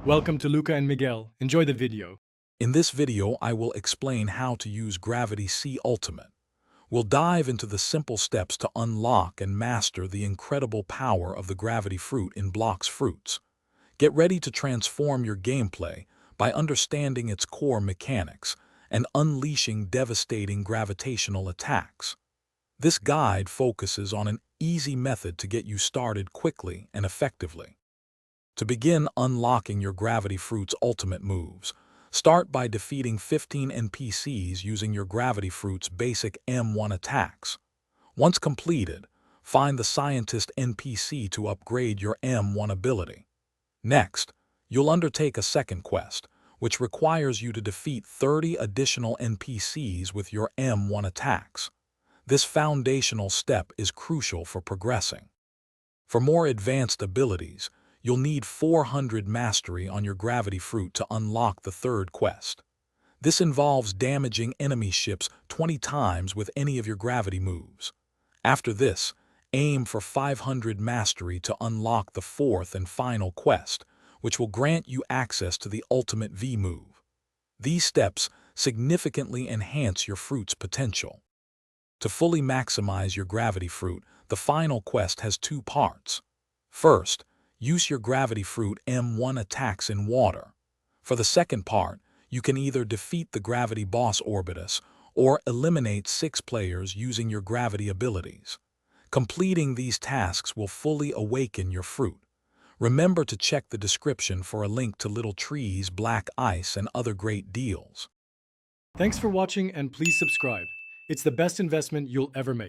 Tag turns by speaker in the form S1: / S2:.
S1: Welcome to Luca and Miguel. Enjoy the video.
S2: In this video, I will explain how to use Gravity C Ultimate. We'll dive into the simple steps to unlock and master the incredible power of the Gravity Fruit in Blox Fruits. Get ready to transform your gameplay by understanding its core mechanics and unleashing devastating gravitational attacks. This guide focuses on an easy method to get you started quickly and effectively. To begin unlocking your Gravity Fruit's ultimate moves, start by defeating 15 NPCs using your Gravity Fruit's basic M1 attacks. Once completed, find the Scientist NPC to upgrade your M1 ability. Next, you'll undertake a second quest, which requires you to defeat 30 additional NPCs with your M1 attacks. This foundational step is crucial for progressing. For more advanced abilities, you'll need 400 mastery on your Gravity Fruit to unlock the third quest. This involves damaging enemy ships 20 times with any of your gravity moves. After this, aim for 500 mastery to unlock the fourth and final quest, which will grant you access to the ultimate V move. These steps significantly enhance your fruit's potential. To fully maximize your Gravity Fruit, the final quest has two parts. First, use your Gravity Fruit M1 attacks in water. For the second part, you can either defeat the Gravity Boss Orbitus or eliminate 6 players using your Gravity abilities. Completing these tasks will fully awaken your fruit. Remember to check the description for a link to Little Trees, Black Ice, and other great deals.
S1: Thanks for watching and please subscribe. It's the best investment you'll ever make.